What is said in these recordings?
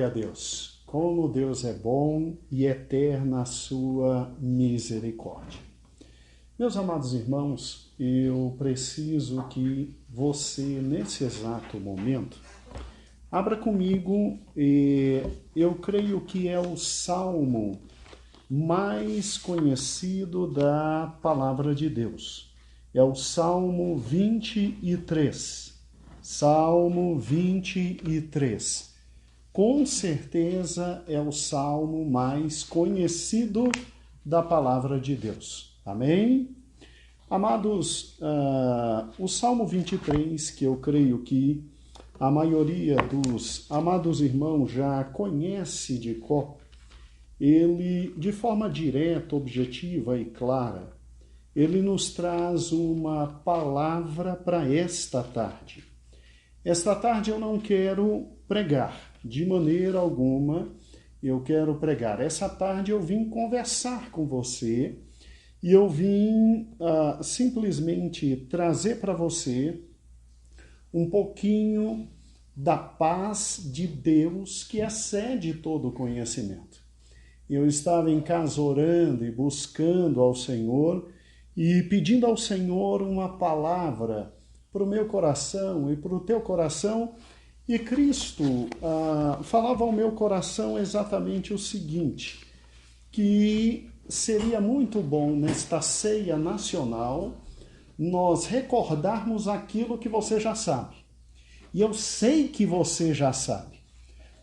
Glória a Deus! Como Deus é bom e eterna a sua misericórdia. Meus amados irmãos, eu preciso que você, nesse exato momento, abra comigo, eu creio que é o salmo mais conhecido da palavra de Deus. É o Salmo 23. Salmo 23. Com certeza é o salmo mais conhecido da palavra de Deus. Amém? Amados, o Salmo 23, que eu creio que a maioria dos amados irmãos já conhece de cor, ele, de forma direta, objetiva e clara, ele nos traz uma palavra para esta tarde. Esta tarde eu não quero pregar, de maneira alguma eu quero pregar. Essa tarde eu vim conversar com você e eu vim simplesmente trazer para você um pouquinho da paz de Deus que excede todo o conhecimento. Eu estava em casa orando e buscando ao Senhor e pedindo ao Senhor uma palavra para o meu coração e para o teu coração, e Cristo falava ao meu coração exatamente o seguinte, que seria muito bom nesta ceia nacional nós recordarmos aquilo que você já sabe. E eu sei que você já sabe.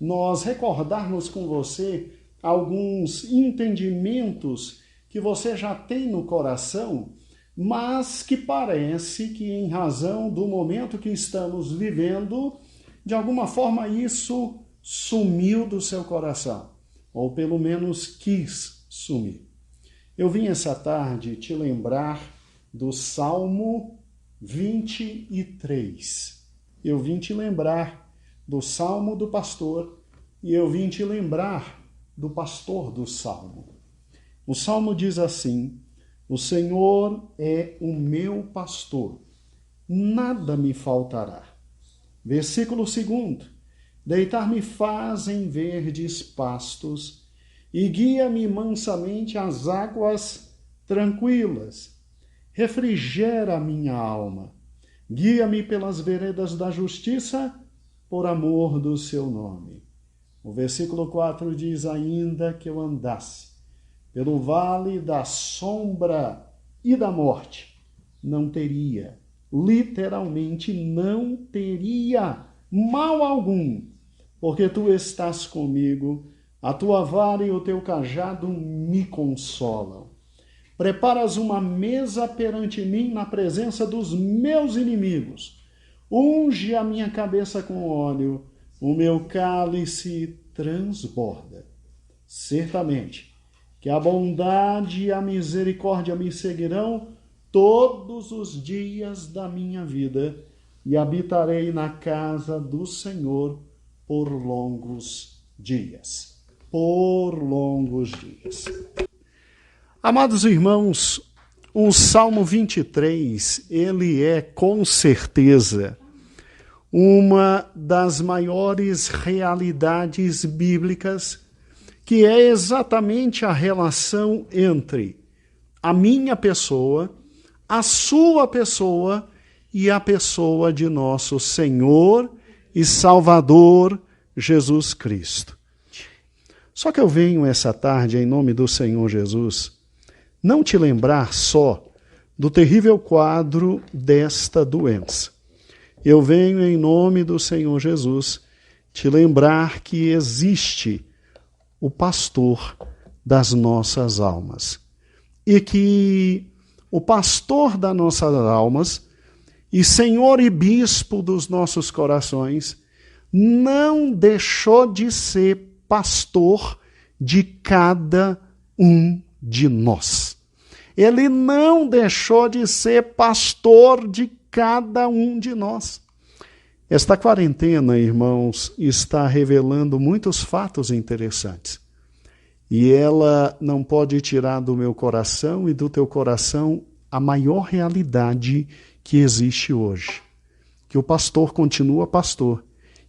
Nós recordarmos com você alguns entendimentos que você já tem no coração, mas que parece que em razão do momento que estamos vivendo, de alguma forma isso sumiu do seu coração, ou pelo menos quis sumir. Eu vim essa tarde te lembrar do Salmo 23. Eu vim te lembrar do Salmo do pastor e eu vim te lembrar do pastor do Salmo. O Salmo diz assim: o Senhor é o meu pastor, nada me faltará. Versículo 2: deitar-me faz em verdes pastos e guia-me mansamente às águas tranquilas. Refrigera a minha alma, guia-me pelas veredas da justiça, por amor do seu nome. O versículo 4 diz: ainda que eu andasse pelo vale da sombra e da morte, não teria, literalmente não teria mal algum, porque tu estás comigo, a tua vara e o teu cajado me consolam. Preparas uma mesa perante mim na presença dos meus inimigos. Unge a minha cabeça com óleo, o meu cálice transborda. Certamente que a bondade e a misericórdia me seguirão todos os dias da minha vida, e habitarei na casa do Senhor por longos dias. Por longos dias. Amados irmãos, o Salmo 23, ele é com certeza uma das maiores realidades bíblicas, que é exatamente a relação entre a minha pessoa, a sua pessoa e a pessoa de nosso Senhor e Salvador Jesus Cristo. Só que eu venho essa tarde, em nome do Senhor Jesus, não te lembrar só do terrível quadro desta doença. Eu venho, em nome do Senhor Jesus, te lembrar que existe o pastor das nossas almas. E que o pastor das nossas almas e Senhor e Bispo dos nossos corações não deixou de ser pastor de cada um de nós. Ele não deixou de ser pastor de cada um de nós. Esta quarentena, irmãos, está revelando muitos fatos interessantes. E ela não pode tirar do meu coração e do teu coração a maior realidade que existe hoje. Que o pastor continua pastor.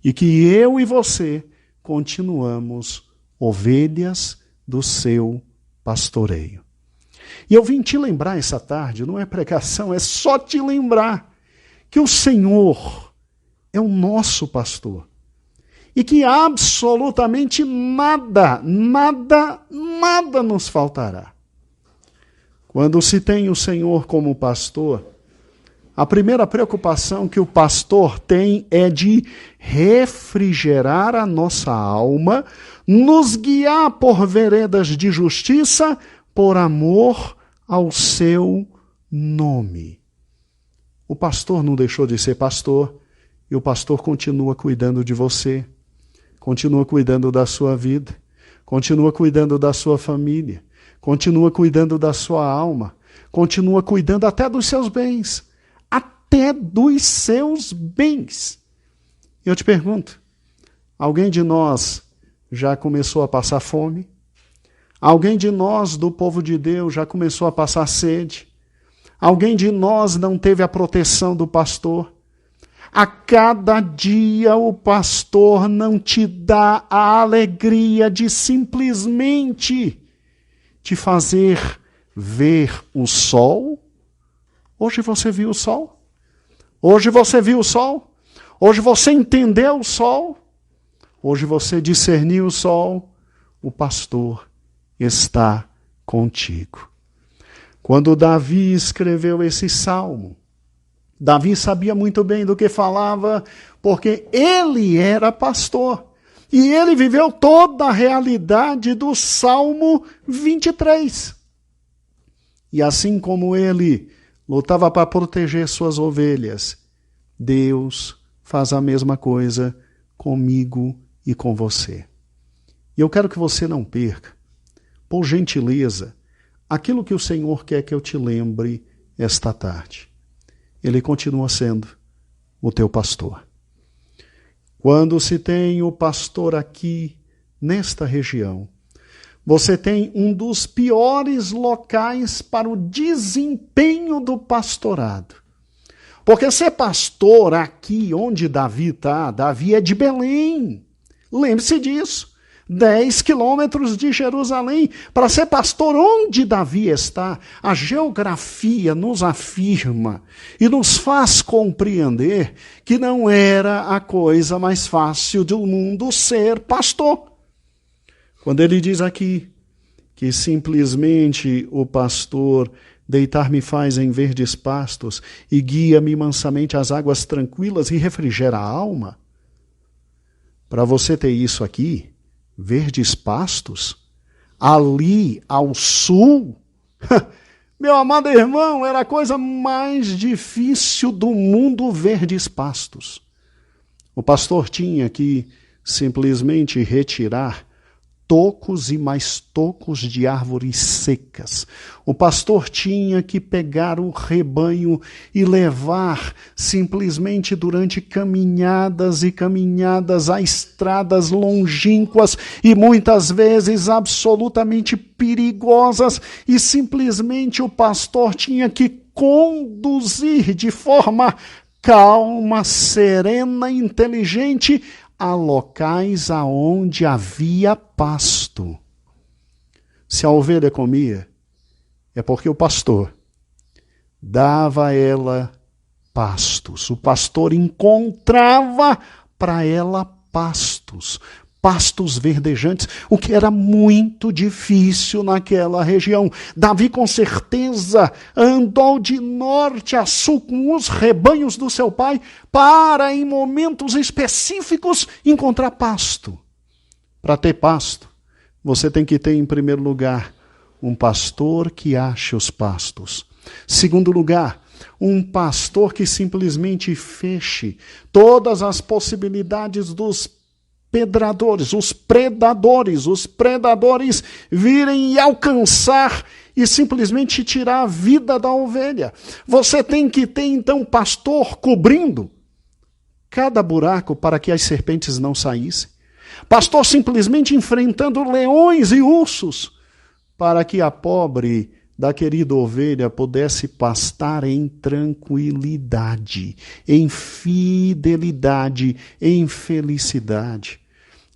E que eu e você continuamos ovelhas do seu pastoreio. E eu vim te lembrar essa tarde, não é pregação, é só te lembrar que o Senhor é o nosso pastor. E que absolutamente nada nos faltará. Quando se tem o Senhor como pastor, a primeira preocupação que o pastor tem é de refrigerar a nossa alma, nos guiar por veredas de justiça, por amor ao seu nome. O pastor não deixou de ser pastor, e o pastor continua cuidando de você, continua cuidando da sua vida, continua cuidando da sua família, continua cuidando da sua alma, continua cuidando até dos seus bens. Até dos seus bens. Eu te pergunto, alguém de nós já começou a passar fome? Alguém de nós, do povo de Deus, já começou a passar sede? Alguém de nós não teve a proteção do pastor? A cada dia o pastor não te dá a alegria de simplesmente te fazer ver o sol? Hoje você viu o sol? Hoje você viu o sol? Hoje você entendeu o sol? Hoje você discerniu o sol? O pastor está contigo. Quando Davi escreveu esse salmo, Davi sabia muito bem do que falava, porque ele era pastor. E ele viveu toda a realidade do Salmo 23. E assim como ele lutava para proteger suas ovelhas, Deus faz a mesma coisa comigo e com você. E eu quero que você não perca, por gentileza, aquilo que o Senhor quer que eu te lembre esta tarde. Ele continua sendo o teu pastor. Quando se tem o pastor aqui, nesta região, você tem um dos piores locais para o desempenho do pastorado. Porque ser pastor aqui onde Davi está, Davi é de Belém. Lembre-se disso. 10 quilômetros de Jerusalém. Para ser pastor onde Davi está, a geografia nos afirma e nos faz compreender que não era a coisa mais fácil do mundo ser pastor. Quando ele diz aqui que simplesmente o pastor deitar-me faz em verdes pastos e guia-me mansamente às águas tranquilas e refrigera a alma, para você ter isso aqui, verdes pastos, ali ao sul, meu amado irmão, era a coisa mais difícil do mundo, verdes pastos. O pastor tinha que simplesmente retirar tocos e mais tocos de árvores secas. O pastor tinha que pegar o rebanho e levar simplesmente durante caminhadas e caminhadas a estradas longínquas e muitas vezes absolutamente perigosas, e simplesmente o pastor tinha que conduzir de forma calma, serena, inteligente a locais aonde havia pasto. Se a ovelha comia, é porque o pastor dava a ela pastos. O pastor encontrava para ela pastos, pastos verdejantes, o que era muito difícil naquela região. Davi, com certeza, andou de norte a sul com os rebanhos do seu pai para, em momentos específicos, encontrar pasto. Para ter pasto, você tem que ter, em primeiro lugar, um pastor que ache os pastos. Segundo lugar, um pastor que simplesmente feche todas as possibilidades dos os predadores virem e alcançar e simplesmente tirar a vida da ovelha. Você tem que ter, então, pastor cobrindo cada buraco para que as serpentes não saíssem. Pastor simplesmente enfrentando leões e ursos para que a pobre da querida ovelha pudesse pastar em tranquilidade, em fidelidade, em felicidade.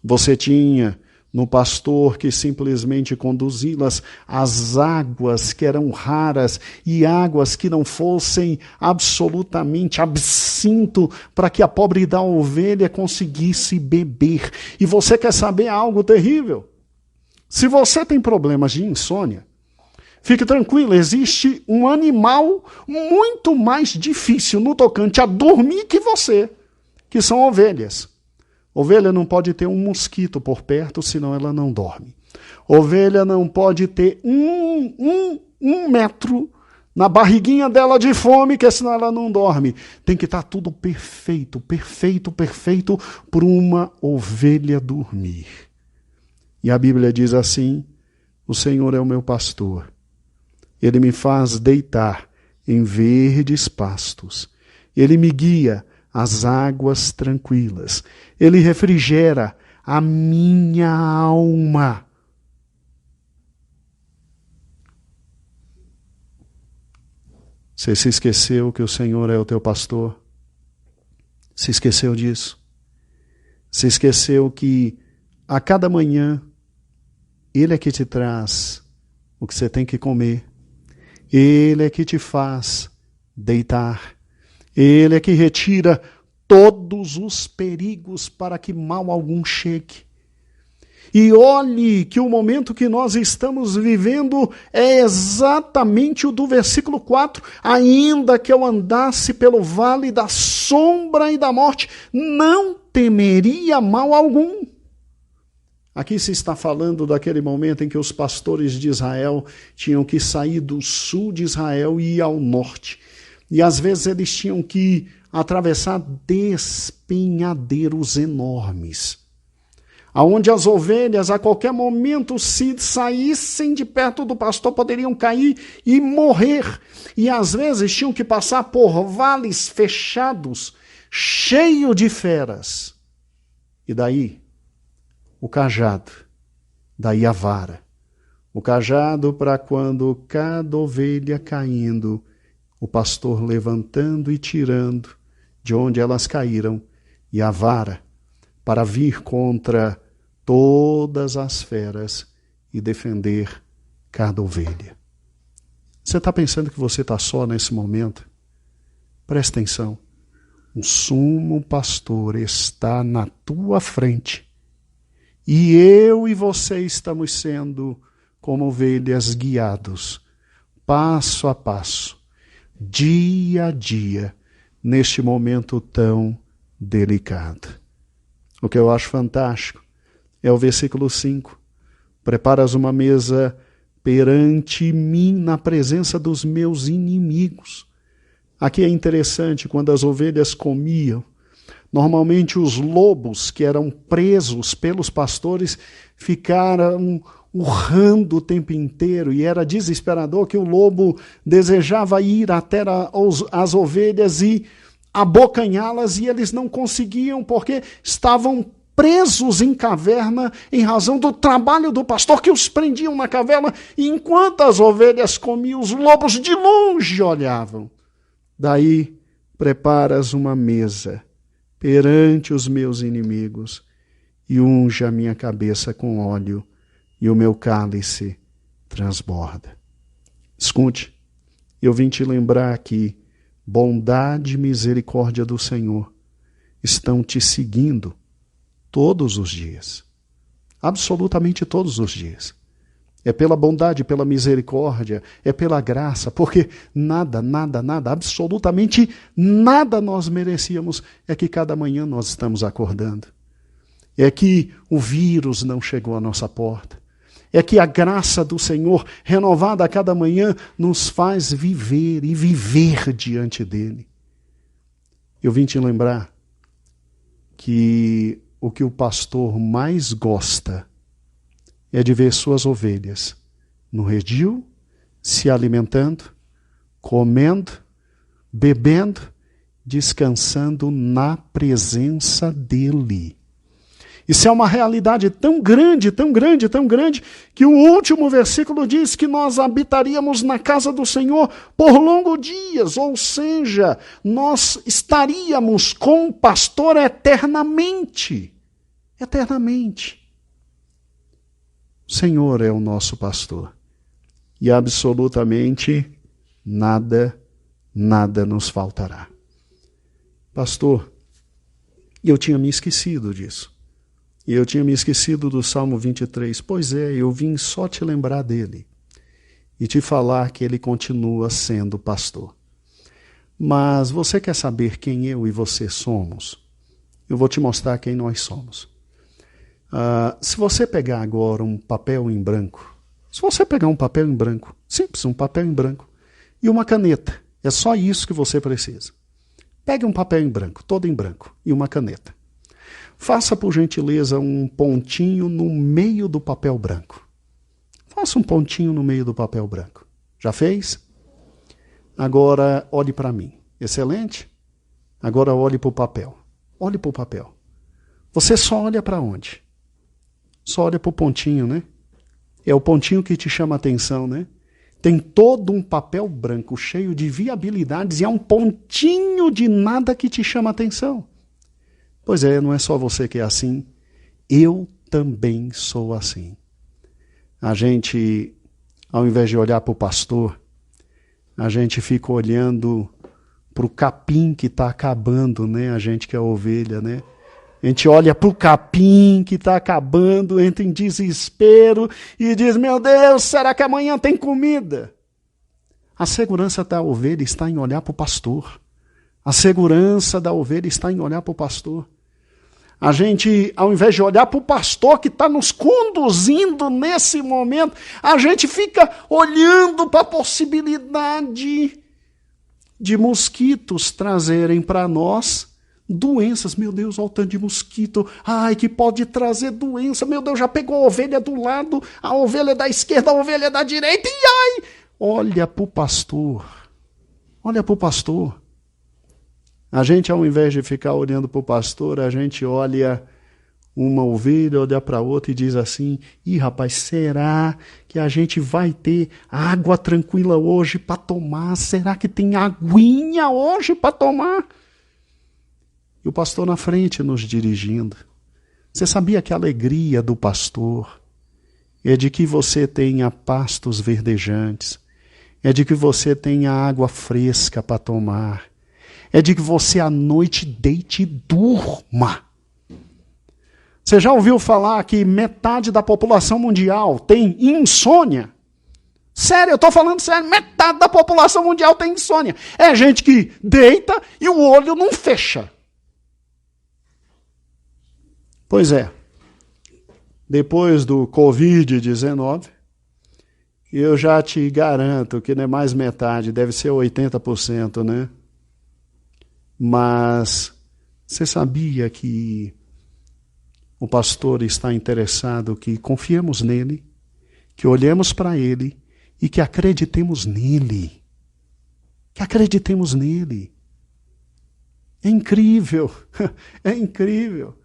Você tinha no pastor que simplesmente conduzi-las às águas que eram raras e águas que não fossem absolutamente absinto para que a pobre da ovelha conseguisse beber. E você quer saber algo terrível? Se você tem problemas de insônia, fique tranquilo, existe um animal muito mais difícil no tocante a dormir que você, que são ovelhas. Ovelha não pode ter um mosquito por perto, senão ela não dorme. Ovelha não pode ter um metro na barriguinha dela de fome, que senão ela não dorme. Tem que estar tudo perfeito, perfeito, perfeito, para uma ovelha dormir. E a Bíblia diz assim: o Senhor é o meu pastor. Ele me faz deitar em verdes pastos. Ele me guia às águas tranquilas. Ele refrigera a minha alma. Você se esqueceu que o Senhor é o teu pastor? Se esqueceu disso? Se esqueceu que a cada manhã Ele é que te traz o que você tem que comer. Ele é que te faz deitar. Ele é que retira todos os perigos para que mal algum chegue. E olhe que o momento que nós estamos vivendo é exatamente o do versículo 4. Ainda que eu andasse pelo vale da sombra e da morte, não temeria mal algum. Aqui se está falando daquele momento em que os pastores de Israel tinham que sair do sul de Israel e ir ao norte. E às vezes eles tinham que atravessar despenhadeiros enormes, aonde as ovelhas a qualquer momento, se saíssem de perto do pastor, poderiam cair e morrer. E às vezes tinham que passar por vales fechados, cheios de feras. E daí o cajado, daí a vara. O cajado para quando cada ovelha caindo, o pastor levantando e tirando de onde elas caíram, e a vara para vir contra todas as feras e defender cada ovelha. Você está pensando que você está só nesse momento? Presta atenção. O sumo pastor está na tua frente. E eu e você estamos sendo como ovelhas guiados, passo a passo, dia a dia, neste momento tão delicado. O que eu acho fantástico é o versículo 5. Preparas uma mesa perante mim na presença dos meus inimigos. Aqui é interessante, quando as ovelhas comiam, normalmente os lobos que eram presos pelos pastores ficaram urrando o tempo inteiro, e era desesperador que o lobo desejava ir até as ovelhas e abocanhá-las, e eles não conseguiam porque estavam presos em caverna em razão do trabalho do pastor que os prendiam na caverna, e enquanto as ovelhas comiam, os lobos de longe olhavam. Daí preparas uma mesa perante os meus inimigos e unge a minha cabeça com óleo, e o meu cálice transborda. Escute, eu vim te lembrar que bondade e misericórdia do Senhor estão te seguindo todos os dias. Absolutamente todos os dias. É pela bondade, pela misericórdia, é pela graça, porque nada, absolutamente nada nós merecíamos. É que cada manhã nós estamos acordando. É que o vírus não chegou à nossa porta. É que a graça do Senhor, renovada a cada manhã, nos faz viver e viver diante dele. Eu vim te lembrar que o pastor mais gosta é de ver suas ovelhas no redil, se alimentando, comendo, bebendo, descansando na presença dele. Isso é uma realidade tão grande, tão grande, tão grande, que o último versículo diz que nós habitaríamos na casa do Senhor por longos dias, ou seja, nós estaríamos com o pastor eternamente. eternamente. O Senhor é o nosso pastor. E absolutamente nada nos faltará. Pastor, eu tinha me esquecido disso. E eu tinha me esquecido do Salmo 23. Pois é, eu vim só te lembrar dele e te falar que ele continua sendo pastor. Mas você quer saber quem eu e você somos? Eu vou te mostrar quem nós somos. Se você pegar agora um papel em branco, simples, um papel em branco, e uma caneta, é só isso que você precisa. Pegue um papel em branco, todo em branco, e uma caneta. Faça, por gentileza, um pontinho no meio do papel branco. Faça um pontinho no meio do papel branco. Já fez? Agora, olhe para mim. Excelente? Agora olhe para o papel. Olhe para o papel. Você só olha para onde? Só olha para o pontinho, né? É o pontinho que te chama a atenção, né? Tem todo um papel branco cheio de viabilidades e é um pontinho de nada que te chama a atenção. Pois é, não é só você que é assim. Eu também sou assim. A gente, ao invés de olhar para o pastor, a gente fica olhando para o capim que está acabando, né? A gente que é ovelha, né? A gente olha para o capim que está acabando, entra em desespero e diz, meu Deus, será que amanhã tem comida? A segurança da ovelha está em olhar para o pastor. A segurança da ovelha está em olhar para o pastor. A gente, ao invés de olhar para o pastor que está nos conduzindo nesse momento, a gente fica olhando para a possibilidade de mosquitos trazerem para nós doenças. Meu Deus, olha o tanto de mosquito. Ai, que pode trazer doença. Meu Deus, já pegou a ovelha do lado, a ovelha da esquerda, a ovelha da direita. E ai! Olha para o pastor. Olha para o pastor. A gente, ao invés de ficar olhando para o pastor, a gente olha uma ovelha, olha para outra e diz assim, ih, rapaz, será que a gente vai ter água tranquila hoje para tomar? Será que tem aguinha hoje para tomar? E o pastor na frente nos dirigindo. Você sabia que a alegria do pastor é de que você tenha pastos verdejantes, é de que você tenha água fresca para tomar, é de que você à noite deite e durma. Você já ouviu falar que metade da população mundial tem insônia? Sério, eu estou falando sério, metade da população mundial tem insônia. É gente que deita e o olho não fecha. Pois é, depois do Covid-19, eu já te garanto que não é mais metade, deve ser 80%, né? Mas você sabia que o pastor está interessado que confiemos nele, que olhemos para ele e que acreditemos nele. Que acreditemos nele. É incrível, é incrível.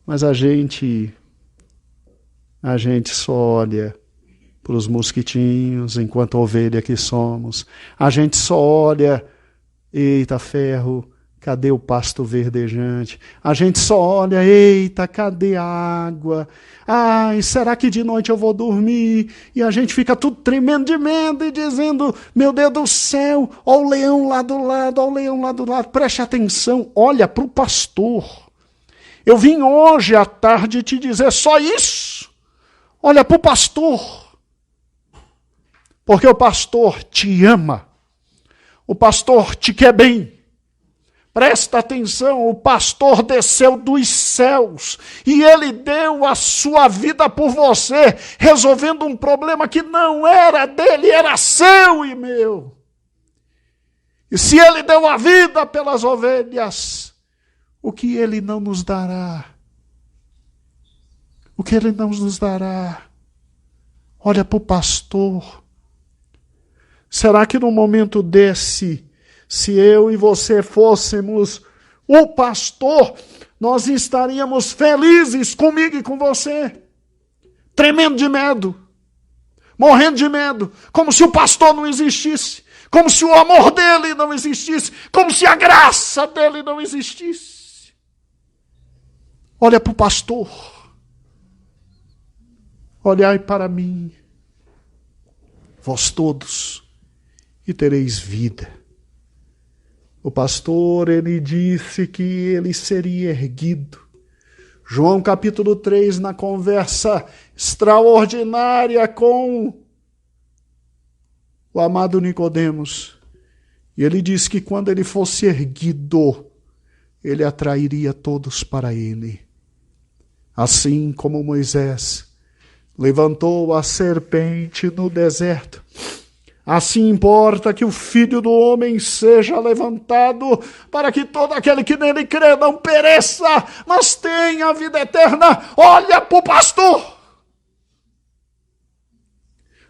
Mas a gente só olha para os mosquitinhos enquanto ovelha que somos. A gente só olha, eita ferro, cadê o pasto verdejante? A gente só olha, eita, cadê a água? Ai, será que de noite eu vou dormir? E a gente fica tudo tremendo de medo e dizendo, meu Deus do céu, ó o leão lá do lado, ó o leão lá do lado. Preste atenção, olha para o pastor. Eu vim hoje à tarde te dizer só isso. Olha para o pastor. Porque o pastor te ama. O pastor te quer bem. Presta atenção, o pastor desceu dos céus e ele deu a sua vida por você, resolvendo um problema que não era dele, era seu e meu. E se ele deu a vida pelas ovelhas, o que ele não nos dará? O que ele não nos dará? Olha para o pastor. Será que no momento desse, se eu e você fôssemos o pastor, nós estaríamos felizes comigo e com você? Tremendo de medo, morrendo de medo, como se o pastor não existisse, como se o amor dele não existisse, como se a graça dele não existisse. Olha para o pastor. Olhai para mim, vós todos, e tereis vida. O pastor, ele disse que ele seria erguido. João capítulo 3, na conversa extraordinária com o amado Nicodemos, e ele disse que quando ele fosse erguido, ele atrairia todos para ele. Assim como Moisés levantou a serpente no deserto, assim importa que o Filho do Homem seja levantado, para que todo aquele que nele crê não pereça, mas tenha a vida eterna. Olha para o pastor.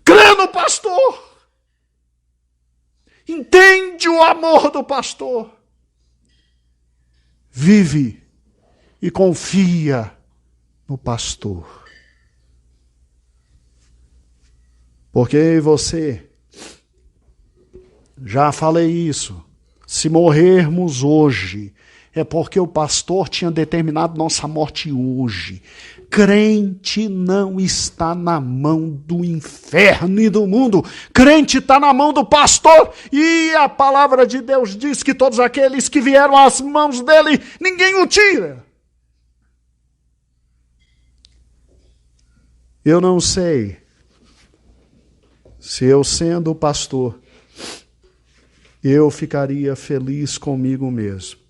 Crê no pastor. Entende o amor do pastor. Vive e confia no pastor. Porque você, já falei isso, se morrermos hoje, é porque o pastor tinha determinado nossa morte hoje. Crente não está na mão do inferno e do mundo. Crente está na mão do pastor. E a palavra de Deus diz que todos aqueles que vieram às mãos dele, ninguém o tira. Eu não sei se eu sendo o pastor, eu ficaria feliz comigo mesmo.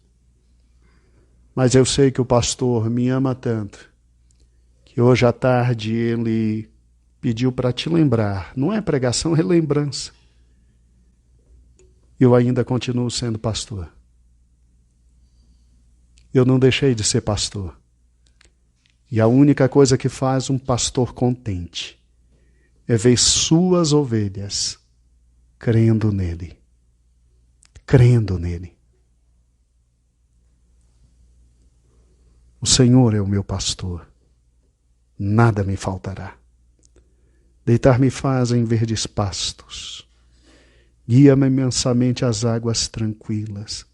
Mas eu sei que o pastor me ama tanto, que hoje à tarde ele pediu para te lembrar. Não é pregação, é lembrança. Eu ainda continuo sendo pastor. Eu não deixei de ser pastor. E a única coisa que faz um pastor contente é ver suas ovelhas crendo nele. Crendo nele. O Senhor é o meu pastor. Nada me faltará. Deitar-me faz em verdes pastos. Guia-me imensamente às águas tranquilas.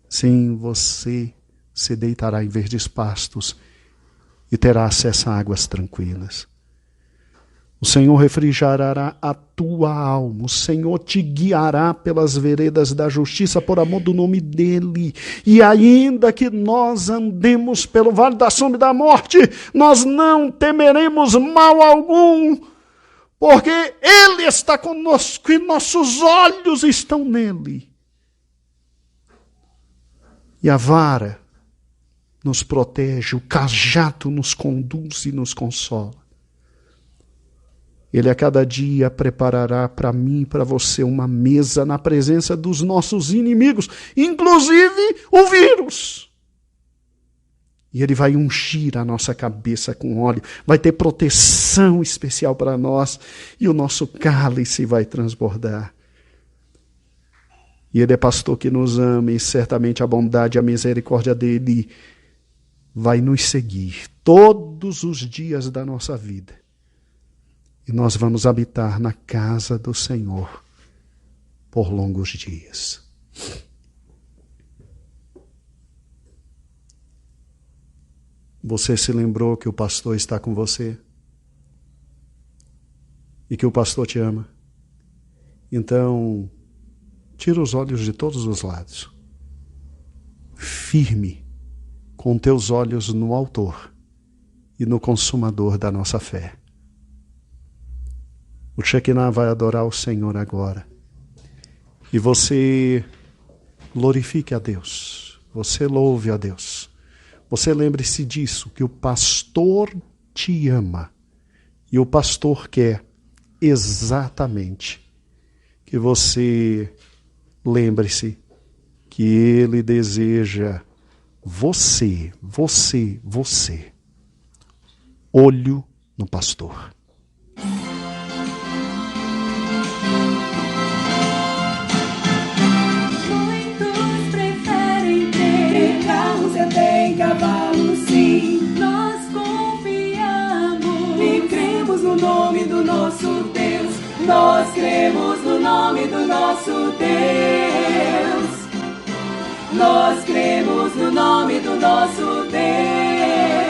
Sim, você se deitará em verdes pastos e terá acesso a águas tranquilas. O Senhor refrigerará a tua alma. O Senhor te guiará pelas veredas da justiça por amor do nome dEle. E ainda que nós andemos pelo vale da sombra da morte, nós não temeremos mal algum, porque Ele está conosco e nossos olhos estão nele. E a vara nos protege, o cajado nos conduz e nos consola. Ele a cada dia preparará para mim e para você uma mesa na presença dos nossos inimigos, inclusive o vírus. E Ele vai ungir a nossa cabeça com óleo, vai ter proteção especial para nós e o nosso cálice vai transbordar. E Ele é pastor que nos ama e certamente a bondade e a misericórdia dEle vai nos seguir todos os dias da nossa vida. E nós vamos habitar na casa do Senhor por longos dias. Você se lembrou que o pastor está com você? E que o pastor te ama? Então, tira os olhos de todos os lados. Firme com teus olhos no Autor e no Consumador da nossa fé. O Shekinah vai adorar o Senhor agora. E você glorifique a Deus. Você louve a Deus. Você lembre-se disso, que o pastor te ama. E o pastor quer exatamente que você lembre-se que ele deseja você. Olho no pastor. Cavalo, sim, nós confiamos e cremos no nome do nosso Deus. Nós cremos no nome do nosso Deus. Nós cremos no nome do nosso Deus.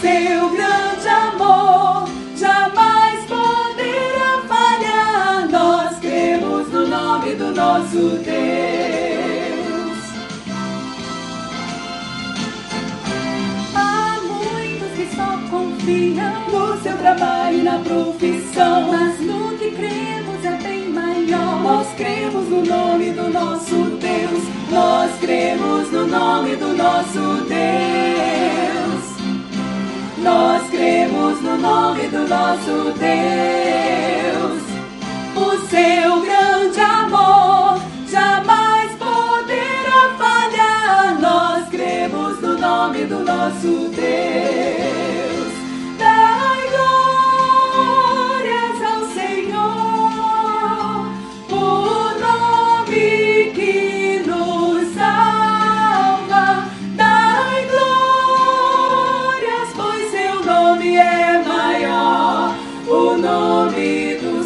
seu grande amor jamais poderá falhar. Nós cremos no nome do nosso Deus. Há muitos que só confiam no seu trabalho e na profissão, mas no que cremos é bem maior. Nós cremos no nome do nosso Deus. Nós cremos no nome do nosso Deus. Nós cremos no nome do nosso Deus. O seu grande amor jamais poderá falhar. Nós cremos no nome do nosso Deus. Dai glórias ao Senhor, o nome que nos salva. Dai glórias, pois seu nome é maior, o nome do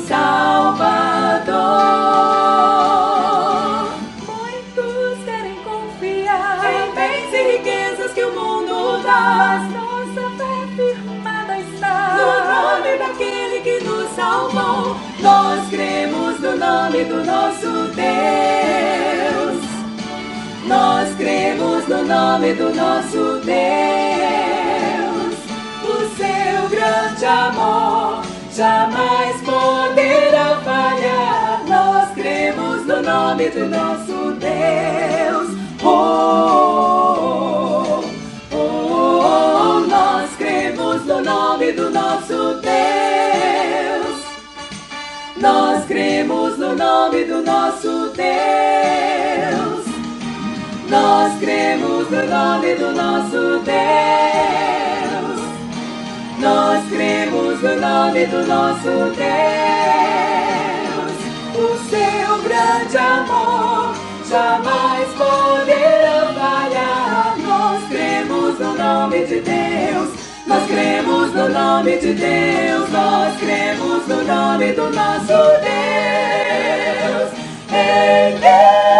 Salvador. Muitos querem confiar em bens e riquezas que o mundo dá, mas nossa fé firmada está no nome daquele que nos salvou. Nós cremos no nome do nosso Deus. Nós cremos no nome do nosso Deus. O seu grande amor jamais poderá falhar. Nós cremos no nome do nosso Deus. Oh, oh, oh, nós cremos no nome do nosso Deus. Nós cremos no nome do nosso Deus. Nós cremos no nome do nosso Deus. Nós cremos no nome do nosso Deus. O seu grande amor jamais poderá falhar. Nós cremos no nome de Deus. Nós cremos no nome de Deus. Nós cremos no nome do nosso Deus. Em Deus.